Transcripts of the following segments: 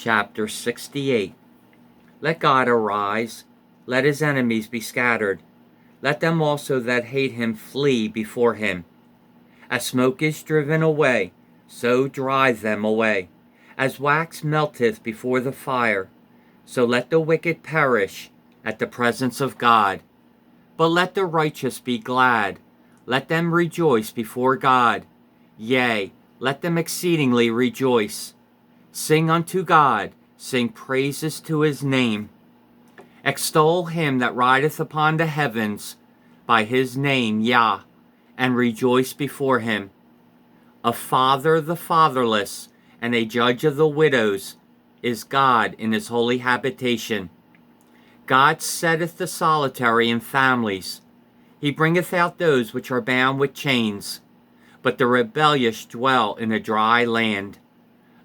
Chapter 68. Let God arise, let his enemies be scattered. Let them also that hate him flee before him. As smoke is driven away, so drive them away. As wax melteth before the fire, so let the wicked perish at the presence of God. But let the righteous be glad, let them rejoice before God. Yea, let them exceedingly rejoice. Sing unto God, sing praises to his name. Extol him that rideth upon the heavens, by his name, Yah, and rejoice before him. A father of the fatherless, and a judge of the widows, is God in his holy habitation. God setteth the solitary in families. He bringeth out those which are bound with chains, but the rebellious dwell in a dry land.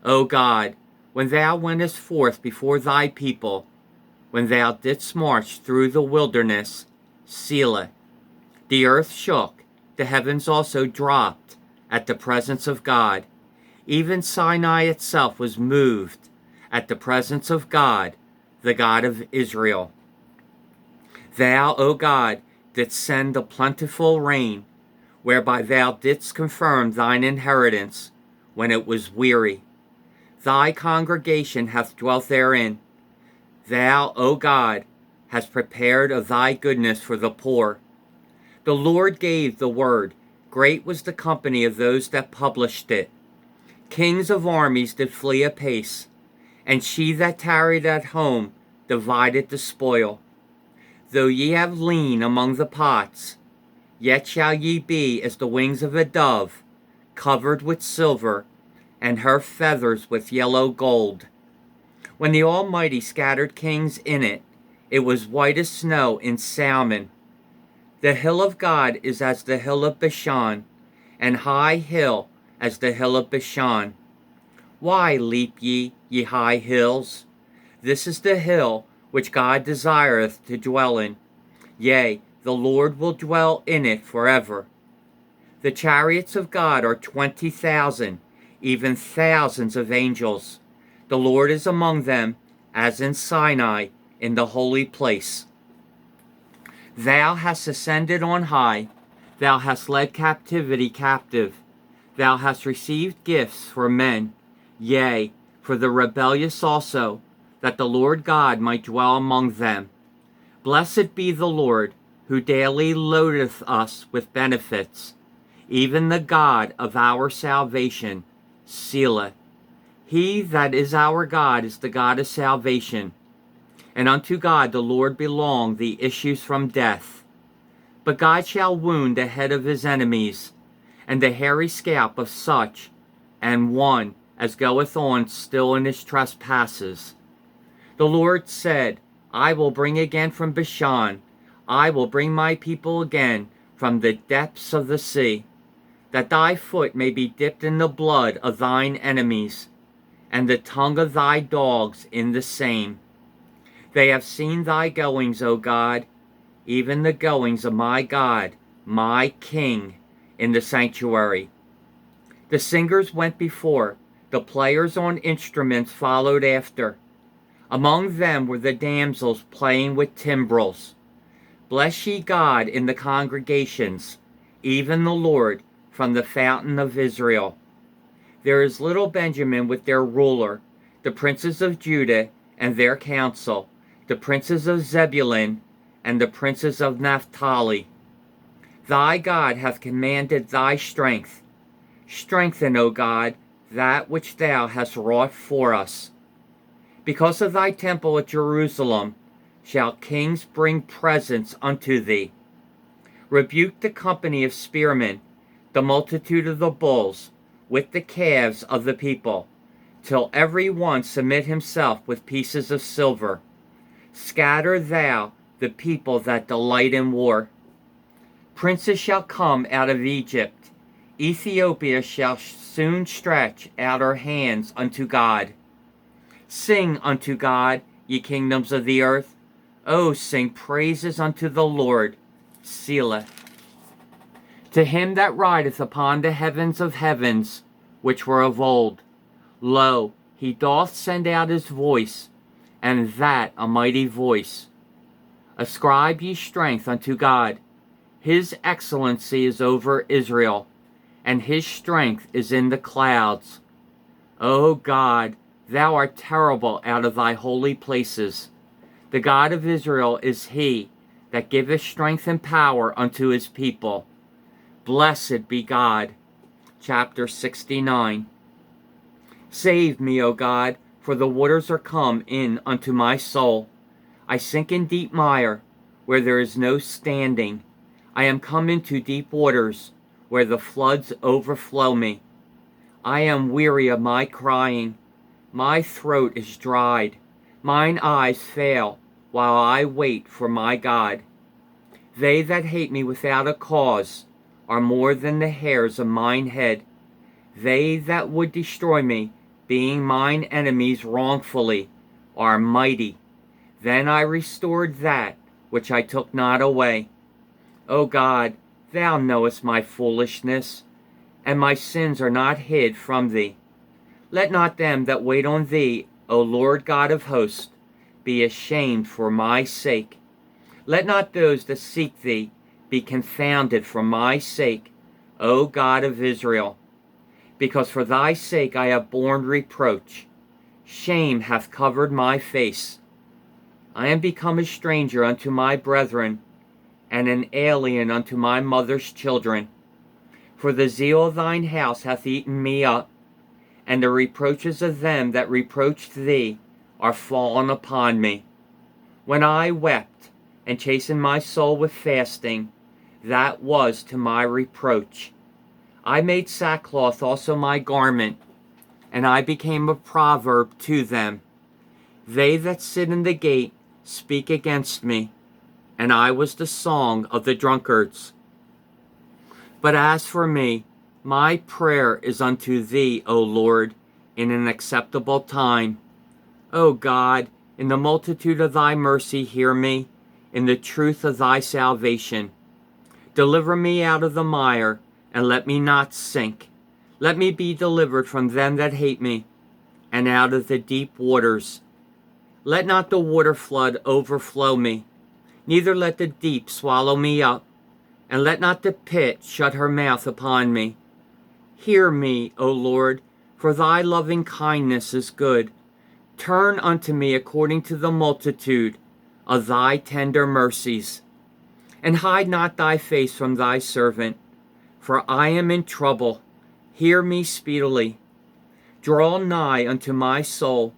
O God, when thou wentest forth before thy people, when thou didst march through the wilderness, Selah. The earth shook, the heavens also dropped, at the presence of God. Even Sinai itself was moved, at the presence of God, the God of Israel. Thou, O God, didst send the plentiful rain, whereby thou didst confirm thine inheritance, when it was weary. Thy congregation hath dwelt therein. Thou, O God, hast prepared of thy goodness for the poor. The Lord gave the word. Great was the company of those that published it. Kings of armies did flee apace, and she that tarried at home divided the spoil. Though ye have lien among the pots, yet shall ye be as the wings of a dove, covered with silver, and her feathers with yellow gold. When the Almighty scattered kings in it, it was white as snow in Salmon. The hill of God is as the hill of Bashan, and high hill as the hill of Bashan. Why leap ye, ye high hills? This is the hill which God desireth to dwell in. Yea, the Lord will dwell in it forever. The chariots of God are 20,000, even thousands of angels. The Lord is among them, as in Sinai, in the holy place. Thou hast ascended on high, thou hast led captivity captive, thou hast received gifts for men, yea, for the rebellious also, that the Lord God might dwell among them. Blessed be the Lord, who daily loadeth us with benefits, even the God of our salvation, Selah. He that is our God is the God of salvation, and unto God the Lord belong the issues from death. But God shall wound the head of his enemies, and the hairy scalp of such, and one as goeth on still in his trespasses. The Lord said, I will bring again from Bashan, I will bring my people again from the depths of the sea, that thy foot may be dipped in the blood of thine enemies, and the tongue of thy dogs in the same. They have seen thy goings, O God, even the goings of my God, my King, in the sanctuary. The singers went before, the players on instruments followed after. Among them were the damsels playing with timbrels. Bless ye God in the congregations, even the Lord, from the fountain of Israel. There is little Benjamin with their ruler, the princes of Judah and their council, the princes of Zebulun and the princes of Naphtali. Thy God hath commanded thy strength. Strengthen, O God, that which thou hast wrought for us. Because of thy temple at Jerusalem shall kings bring presents unto thee. Rebuke the company of spearmen, the multitude of the bulls, with the calves of the people, till every one submit himself with pieces of silver. Scatter thou the people that delight in war. Princes shall come out of Egypt. Ethiopia shall soon stretch out her hands unto God. Sing unto God, ye kingdoms of the earth. O sing praises unto the Lord. Selah. To him that rideth upon the heavens of heavens, which were of old. Lo, He doth send out his voice, and that a mighty voice. Ascribe ye strength unto God. His excellency is over Israel, and his strength is in the clouds. O God, thou art terrible out of thy holy places. The God of Israel is he that giveth strength and power unto his people. Blessed be God. Chapter 69. Save me, O God, for the waters are come in unto my soul. I sink in deep mire, where there is no standing. I am come into deep waters, where the floods overflow me. I am weary of my crying. My throat is dried. Mine eyes fail, while I wait for my God. They that hate me without a cause are more than the hairs of mine head. They that would destroy me, being mine enemies wrongfully, are mighty. Then I restored that which I took not away. O God, thou knowest my foolishness, and my sins are not hid from thee. Let not them that wait on thee, O Lord God of hosts, be ashamed for my sake. Let not those that seek thee be confounded for my sake, O God of Israel. Because for thy sake I have borne reproach. Shame hath covered my face. I am become a stranger unto my brethren, and an alien unto my mother's children. For the zeal of thine house hath eaten me up, and the reproaches of them that reproached thee are fallen upon me. When I wept, and chastened my soul with fasting, that was to my reproach. I made sackcloth also my garment, and I became a proverb to them. They that sit in the gate speak against me, and I was the song of the drunkards. But as for me, my prayer is unto thee, O Lord, in an acceptable time. O God, in the multitude of thy mercy hear me, in the truth of thy salvation. Deliver me out of the mire, and let me not sink. Let me be delivered from them that hate me, and out of the deep waters. Let not the water flood overflow me, neither let the deep swallow me up, and let not the pit shut her mouth upon me. Hear me, O Lord, for thy loving kindness is good. Turn unto me according to the multitude of thy tender mercies. And hide not thy face from thy servant, for I am in trouble. Hear me speedily. Draw nigh unto my soul,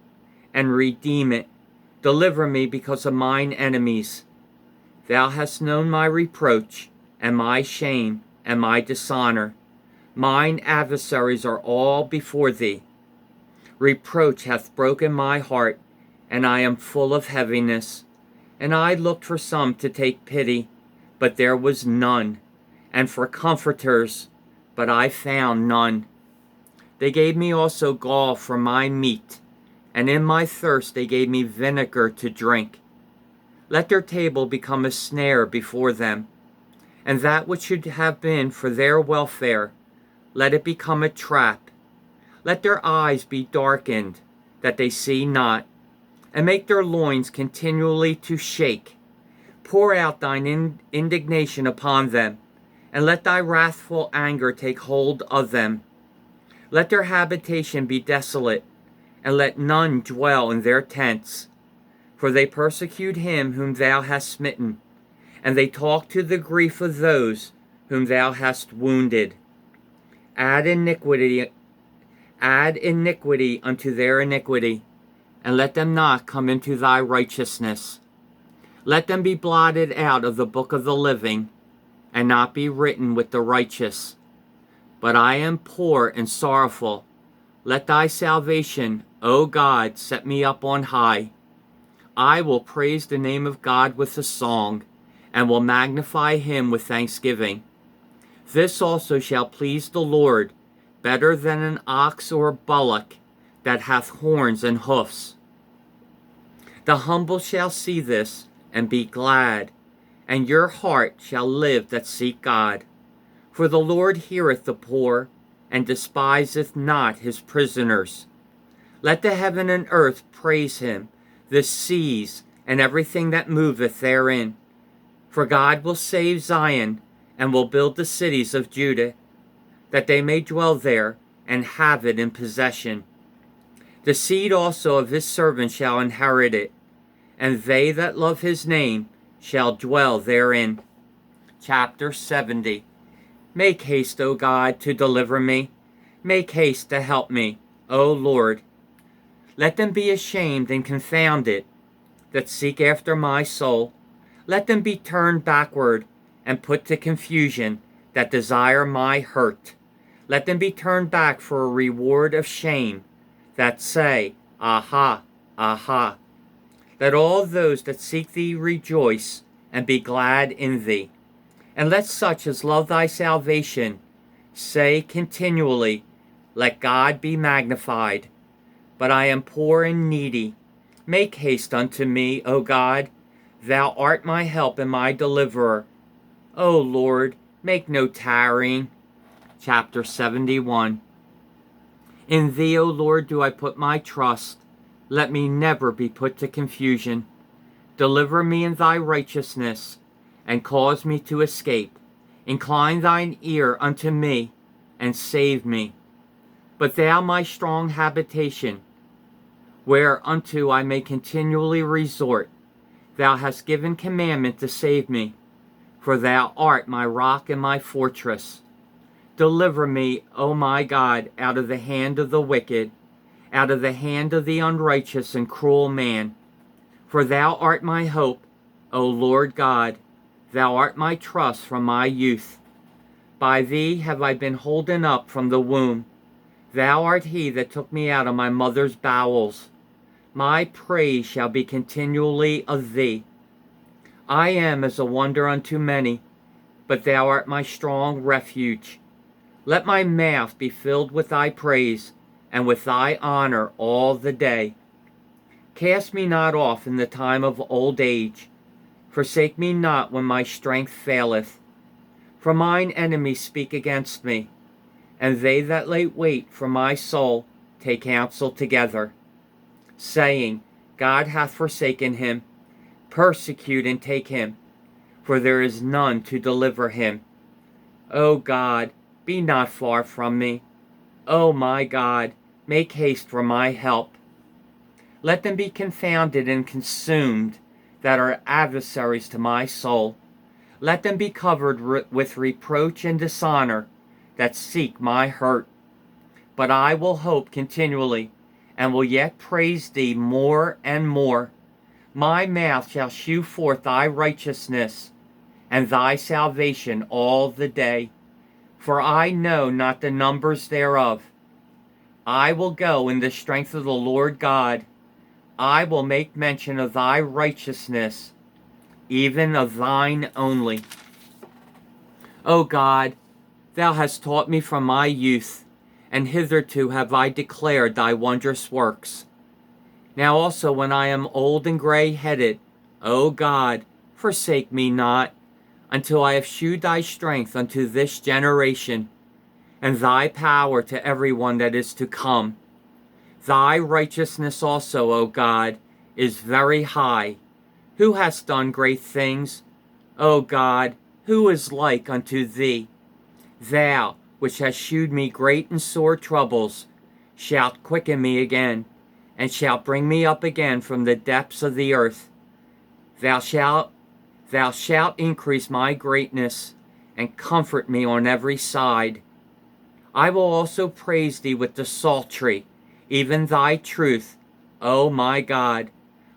and redeem it. Deliver me because of mine enemies. Thou hast known my reproach, and my shame, and my dishonor. Mine adversaries are all before thee. Reproach hath broken my heart, and I am full of heaviness. And I looked for some to take pity, but there was none, and for comforters, but I found none. They gave me also gall for my meat, and in my thirst they gave me vinegar to drink. Let their table become a snare before them, and that which should have been for their welfare, let it become a trap. Let their eyes be darkened, that they see not, and make their loins continually to shake. Pour out thine indignation upon them, and let thy wrathful anger take hold of them. Let their habitation be desolate, and let none dwell in their tents. For they persecute him whom thou hast smitten, and they talk to the grief of those whom thou hast wounded. Add iniquity unto their iniquity, and let them not come into thy righteousness. Let them be blotted out of the book of the living, and not be written with the righteous. But I am poor and sorrowful. Let thy salvation, O God, set me up on high. I will praise the name of God with a song, and will magnify him with thanksgiving. This also shall please the Lord, better than an ox or a bullock that hath horns and hoofs. The humble shall see this, and be glad, and your heart shall live that seek God. For the Lord heareth the poor, and despiseth not his prisoners. Let the heaven and earth praise him, the seas and everything that moveth therein. For God will save Zion, and will build the cities of Judah, that they may dwell there, and have it in possession. The seed also of his servant shall inherit it, and they that love his name shall dwell therein. Chapter 70. Make haste, O God, to deliver me. Make haste to help me, O Lord. Let them be ashamed and confounded that seek after my soul. Let them be turned backward and put to confusion that desire my hurt. Let them be turned back for a reward of shame that say, Aha, aha. Let all those that seek thee rejoice and be glad in thee. And let such as love thy salvation say continually, Let God be magnified. But I am poor and needy. Make haste unto me, O God. Thou art my help and my deliverer. O Lord, make no tarrying. Chapter 71. In thee, O Lord, do I put my trust. Let me never be put to confusion. Deliver me in thy righteousness, and cause me to escape. Incline thine ear unto me, and save me. But thou my strong habitation, whereunto I may continually resort, thou hast given commandment to save me, for thou art my rock and my fortress. Deliver me, O my God, out of the hand of the wicked, out of the hand of the unrighteous and cruel man. For thou art my hope, O Lord God, thou art my trust from my youth. By thee have I been holden up from the womb. Thou art he that took me out of my mother's bowels. My praise shall be continually of thee. I am as a wonder unto many, but thou art my strong refuge. Let my mouth be filled with thy praise, and with thy honor all the day. Cast me not off in the time of old age. Forsake me not when my strength faileth. For mine enemies speak against me, and they that lay wait for my soul take counsel together, saying, God hath forsaken him. Persecute and take him, for there is none to deliver him. O God, be not far from me. O my God, make haste for my help. Let them be confounded and consumed that are adversaries to my soul. Let them be covered with reproach and dishonor that seek my hurt. But I will hope continually, and will yet praise thee more and more. My mouth shall shew forth thy righteousness, and thy salvation all the day. For I know not the numbers thereof. I will go in the strength of the Lord God. I will make mention of thy righteousness, even of thine only. O God, thou hast taught me from my youth, and hitherto have I declared thy wondrous works. Now also when I am old and gray-headed, O God, forsake me not, until I have shewed thy strength unto this generation, and thy power to every one that is to come. Thy righteousness also, O God, is very high. Who hast done great things? O God, who is like unto thee? Thou, which hast shewed me great and sore troubles, shalt quicken me again, and shalt bring me up again from the depths of the earth. Thou shalt increase my greatness, and comfort me on every side. I will also praise thee with the psaltery, even thy truth, O my God.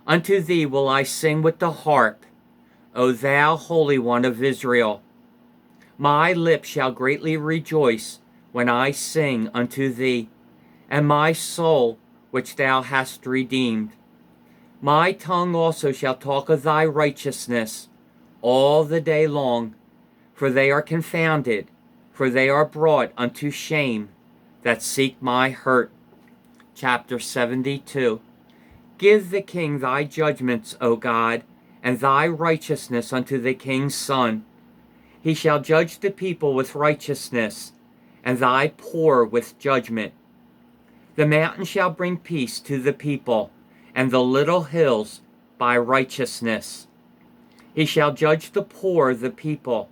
Unto thee will I sing with the harp, O thou Holy One of Israel. My lips shall greatly rejoice when I sing unto thee, and my soul, which thou hast redeemed. My tongue also shall talk of thy righteousness all the day long, for they are confounded, for they are brought unto shame that seek my hurt. Chapter 72. Give the king thy judgments, O God, and thy righteousness unto the king's son. He shall judge the people with righteousness, and thy poor with judgment. The mountain shall bring peace to the people, and the little hills by righteousness. He shall judge the poor of the people.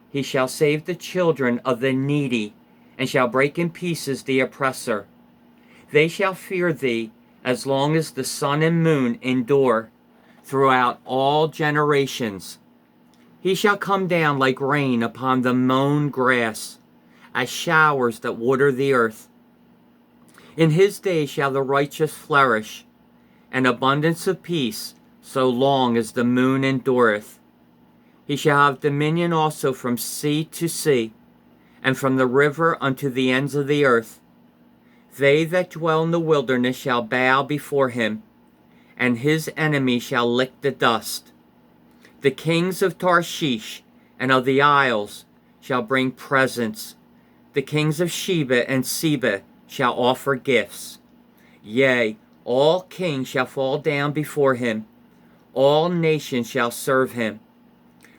He shall save the children of the needy, and shall break in pieces the oppressor. They shall fear thee as long as the sun and moon endure, throughout all generations. He shall come down like rain upon the mown grass, as showers that water the earth. In his days shall the righteous flourish, and abundance of peace, so long as the moon endureth. He shall have dominion also from sea to sea, and from the river unto the ends of the earth. They that dwell in the wilderness shall bow before him, and his enemies shall lick the dust. The kings of Tarshish and of the isles shall bring presents. The kings of Sheba and Seba shall offer gifts. Yea, all kings shall fall down before him. All nations shall serve him.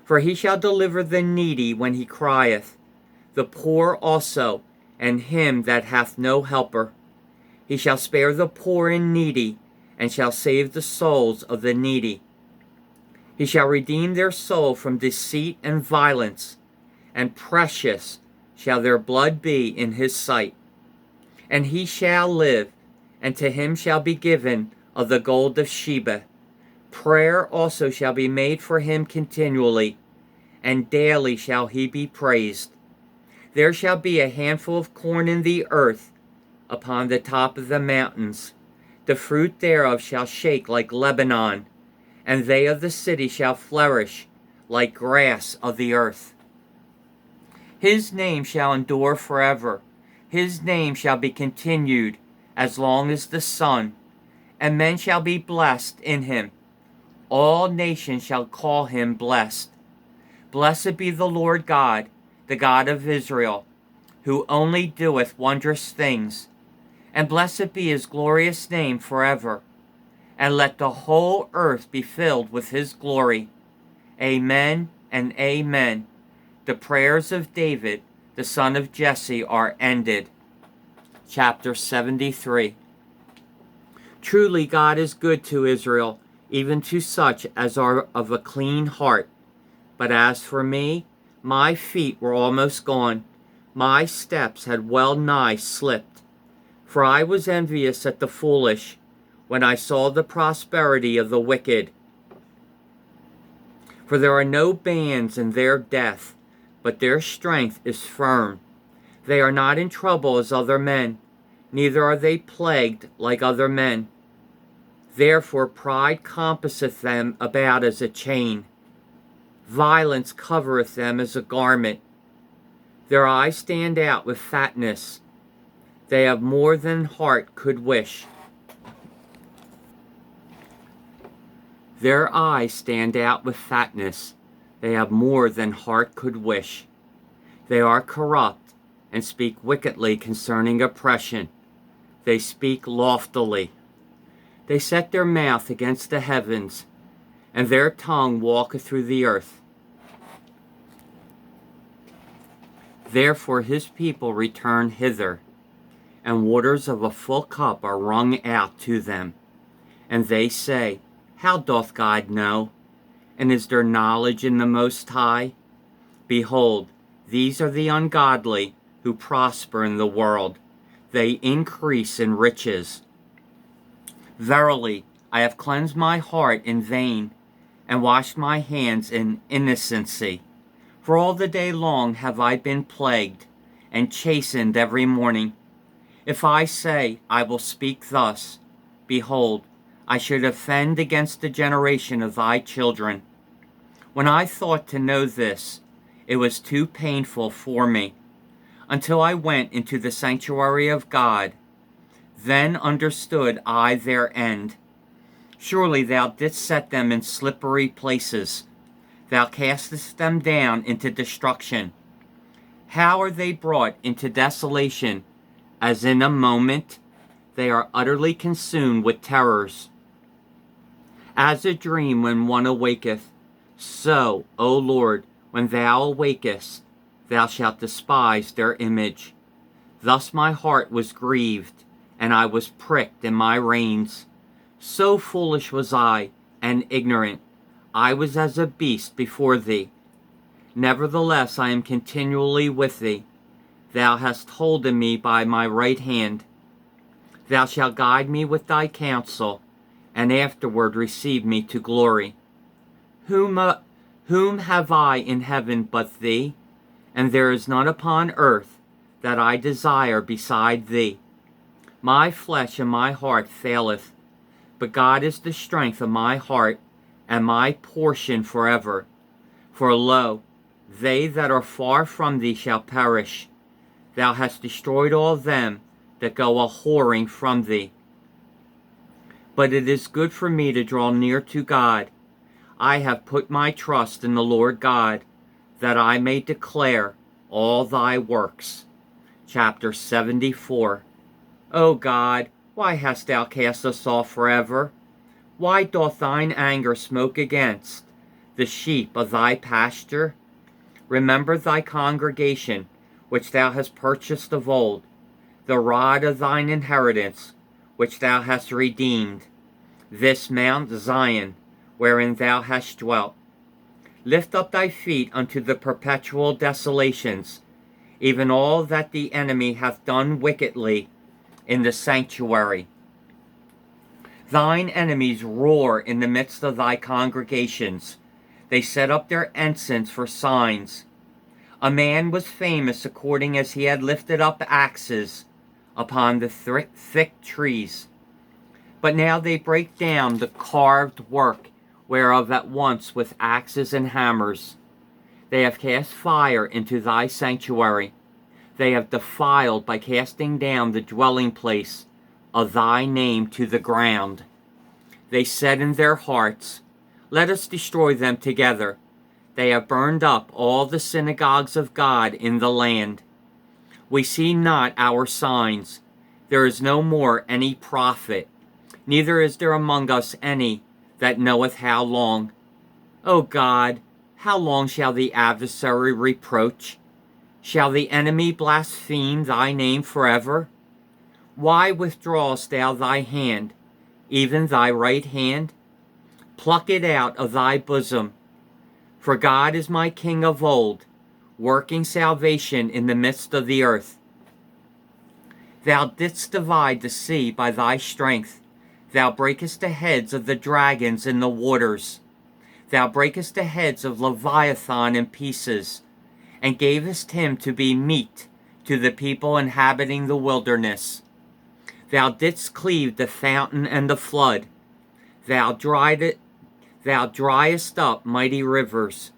For he shall deliver the needy when he crieth, the poor also, and him that hath no helper. He shall spare the poor and needy, and shall save the souls of the needy. He shall redeem their soul from deceit and violence, and precious shall their blood be in his sight. And he shall live, and to him shall be given of the gold of Sheba. Prayer also shall be made for him continually, and daily shall he be praised. There shall be a handful of corn in the earth upon the top of the mountains. The fruit thereof shall shake like Lebanon, and they of the city shall flourish like grass of the earth. His name shall endure forever. His name shall be continued as long as the sun, and men shall be blessed in him. All nations shall call him blessed. Blessed be the Lord God, the God of Israel, who only doeth wondrous things. And blessed be his glorious name forever. And let the whole earth be filled with his glory. Amen and amen. The prayers of David, the son of Jesse, are ended. Chapter 73. Truly God is good to Israel, even to such as are of a clean heart. But as for me, my feet were almost gone. My steps had well nigh slipped. For I was envious at the foolish, when I saw the prosperity of the wicked. For there are no bands in their death, but their strength is firm. They are not in trouble as other men, neither are they plagued like other men. Therefore pride compasseth them about as a chain. Violence covereth them as a garment. Their eyes stand out with fatness. They have more than heart could wish. Their eyes stand out with fatness. They have more than heart could wish. They are corrupt, and speak wickedly concerning oppression. They speak loftily. They set their mouth against the heavens, and their tongue walketh through the earth. Therefore his people return hither, and waters of a full cup are wrung out to them. And they say, How doth God know? And is there knowledge in the Most High? Behold, these are the ungodly who prosper in the world. They increase in riches. Verily, I have cleansed my heart in vain, and washed my hands in innocency. For all the day long have I been plagued, and chastened every morning. If I say, I will speak thus, behold, I should offend against the generation of thy children. When I thought to know this, it was too painful for me, until I went into the sanctuary of God. Then understood I their end. Surely thou didst set them in slippery places. Thou castest them down into destruction. How are they brought into desolation? As in a moment, they are utterly consumed with terrors. As a dream when one awaketh, so, O Lord, when thou awakest, thou shalt despise their image. Thus my heart was grieved, and I was pricked in my reins. So foolish was I, and ignorant. I was as a beast before thee. Nevertheless I am continually with thee. Thou hast holden me by my right hand. Thou shalt guide me with thy counsel, and afterward receive me to glory. Whom have I in heaven but thee? And there is none upon earth that I desire beside thee. My flesh and my heart faileth, but God is the strength of my heart and my portion forever. For lo, they that are far from thee shall perish. Thou hast destroyed all them that go a-whoring from thee. But it is good for me to draw near to God. I have put my trust in the Lord God, that I may declare all thy works. Chapter 74. O God, why hast thou cast us off forever? Why doth thine anger smoke against the sheep of thy pasture? Remember thy congregation, which thou hast purchased of old, the rod of thine inheritance, which thou hast redeemed, this Mount Zion, wherein thou hast dwelt. Lift up thy feet unto the perpetual desolations, even all that the enemy hath done wickedly in the sanctuary. Thine enemies roar in the midst of thy congregations. They set up their ensigns for signs. A man was famous according as he had lifted up axes upon the thick trees. But now they break down the carved work whereof at once with axes and hammers. They have cast fire into thy sanctuary. They have defiled by casting down the dwelling place of thy name to the ground. They said in their hearts, let us destroy them together. They have burned up all the synagogues of God in the land. We see not our signs. There is no more any prophet, neither is there among us any that knoweth how long. O God, how long shall the adversary reproach? Shall the enemy blaspheme thy name forever? Why withdrawest thou thy hand, even thy right hand? Pluck it out of thy bosom. For God is my King of old, working salvation in the midst of the earth. Thou didst divide the sea by thy strength. Thou breakest the heads of the dragons in the waters. Thou breakest the heads of Leviathan in pieces, and gavest him to be meat to the people inhabiting the wilderness. Thou didst cleave the fountain and the flood. Thou driest up mighty rivers.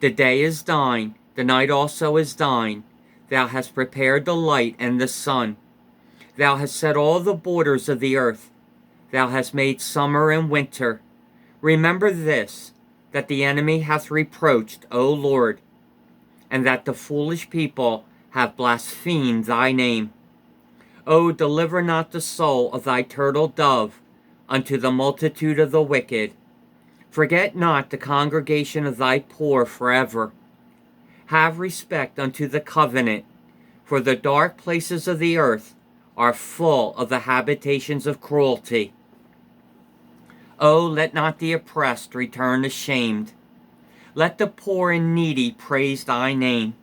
The day is thine, the night also is thine. Thou hast prepared the light and the sun. Thou hast set all the borders of the earth. Thou hast made summer and winter. Remember this, that the enemy hath reproached, O Lord, and that the foolish people have blasphemed thy name. O deliver not the soul of thy turtle dove unto the multitude of the wicked. Forget not the congregation of thy poor forever. Have respect unto the covenant, for the dark places of the earth are full of the habitations of cruelty. O let not the oppressed return ashamed. Let the poor and needy praise thy name.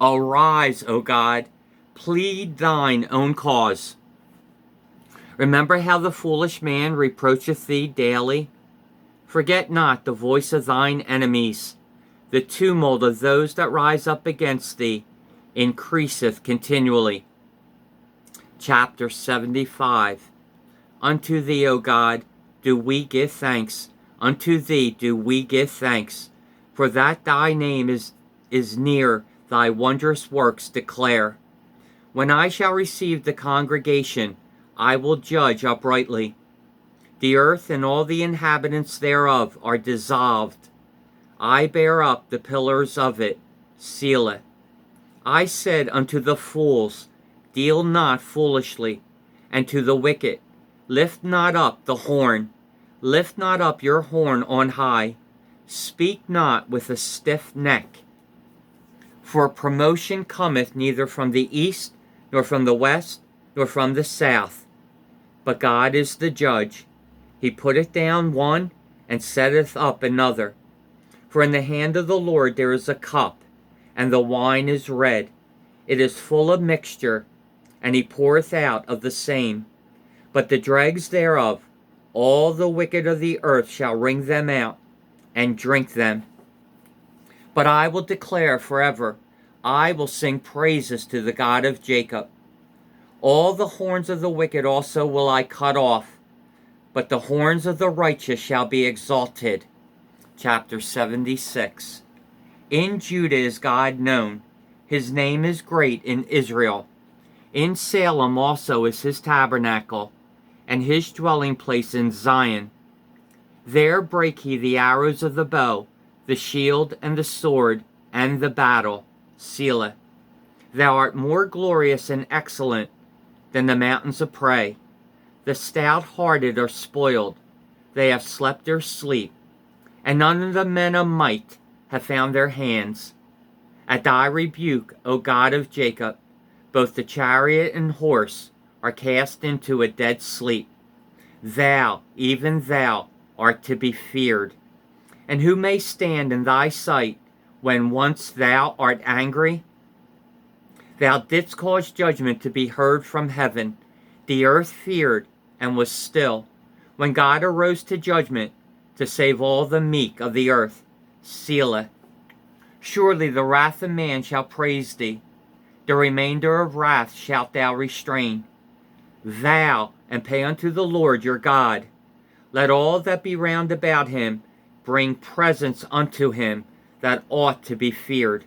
Arise, O God, plead thine own cause. Remember how the foolish man reproacheth thee daily. Forget not the voice of thine enemies. The tumult of those that rise up against thee increaseth continually. Chapter 75. Unto thee, O God, do we give thanks. Unto thee do we give thanks. For that thy name is near, thy wondrous works declare. When I shall receive the congregation, I will judge uprightly. The earth and all the inhabitants thereof are dissolved. I bear up the pillars of it, Selah. I said unto the fools, deal not foolishly, and to the wicked, lift not up the horn. Lift not up your horn on high. Speak not with a stiff neck. For promotion cometh neither from the east, nor from the west, nor from the south. But God is the judge. He putteth down one, and setteth up another. For in the hand of the Lord there is a cup, and the wine is red. It is full of mixture, and he poureth out of the same. But the dregs thereof, all the wicked of the earth shall wring them out, and drink them. But I will declare forever, I will sing praises to the God of Jacob. All the horns of the wicked also will I cut off, but the horns of the righteous shall be exalted. Chapter 76. In Judah is God known. His name is great in Israel. In Salem also is his tabernacle, and his dwelling place in Zion. There brake he the arrows of the bow, the shield and the sword, and the battle. Selah. Thou art more glorious and excellent than the mountains of prey. The stout-hearted are spoiled. They have slept their sleep, and none of the men of might have found their hands. At thy rebuke, O God of Jacob, both the chariot and horse are cast into a dead sleep. Thou, even thou, art to be feared. And who may stand in thy sight when once thou art angry? Thou didst cause judgment to be heard from heaven. The earth feared and was still, when God arose to judgment to save all the meek of the earth. Selah. Surely the wrath of man shall praise thee. The remainder of wrath shalt thou restrain. Vow and pay unto the Lord your God. Let all that be round about him bring presents unto him that ought to be feared.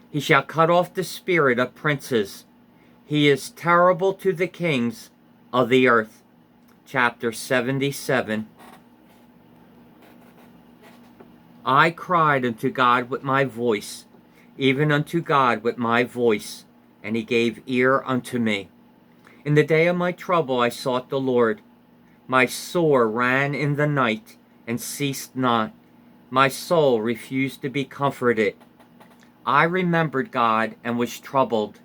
He shall cut off the spirit of princes. He is terrible to the kings of the earth. Chapter 77. I cried unto God with my voice, even unto God with my voice, and he gave ear unto me. In the day of my trouble I sought the Lord. My sore ran in the night, and ceased not. My soul refused to be comforted. I remembered God, and was troubled.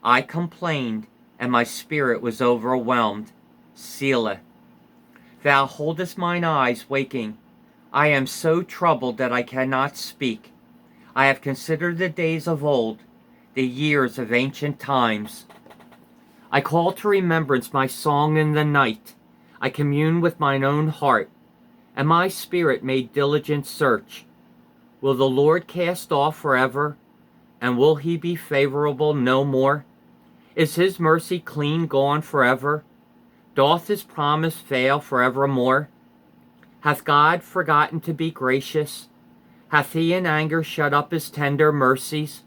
I complained, and my spirit was overwhelmed. Selah. Thou holdest mine eyes waking. I am so troubled that I cannot speak. I have considered the days of old, the years of ancient times. I call to remembrance my song in the night. I commune with mine own heart, and my spirit made diligent search. Will the Lord cast off forever, and will he be favorable no more? Is his mercy clean gone forever? Doth his promise fail forevermore? Hath God forgotten to be gracious? Hath he in anger shut up his tender mercies?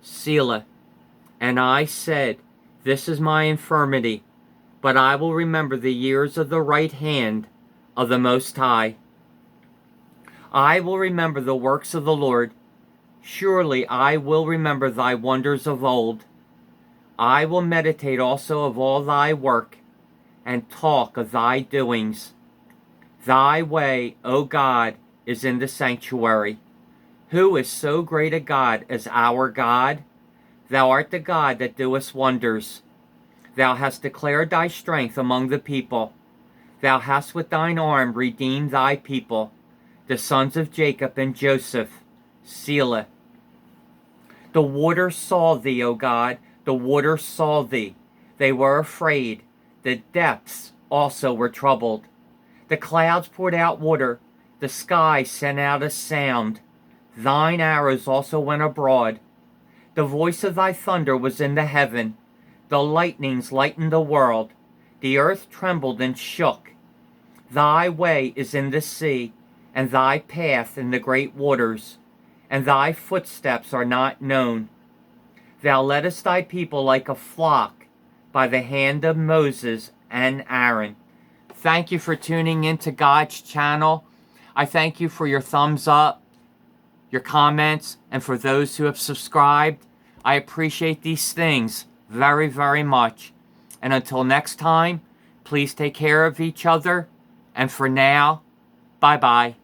Selah. And I said, this is my infirmity, but I will remember the years of the right hand of the Most High. I will remember the works of the Lord. Surely I will remember thy wonders of old. I will meditate also of all thy work, and talk of thy doings. Thy way, O God, is in the sanctuary. Who is so great a God as our God? Thou art the God that doest wonders. Thou hast declared thy strength among the people. Thou hast with thine arm redeemed thy people, the sons of Jacob and Joseph. Selah. The waters saw thee, O God, the waters saw thee. They were afraid. The depths also were troubled. The clouds poured out water. The sky sent out a sound. Thine arrows also went abroad. The voice of thy thunder was in the heaven. The lightnings lightened the world. The earth trembled and shook. Thy way is in the sea, and thy path in the great waters, and thy footsteps are not known. Thou leddest thy people like a flock by the hand of Moses and Aaron. Thank you for tuning into God's channel. I thank you for your thumbs up, your comments, and for those who have subscribed. I appreciate these things very, very much. And until next time, please take care of each other. And for now, bye-bye.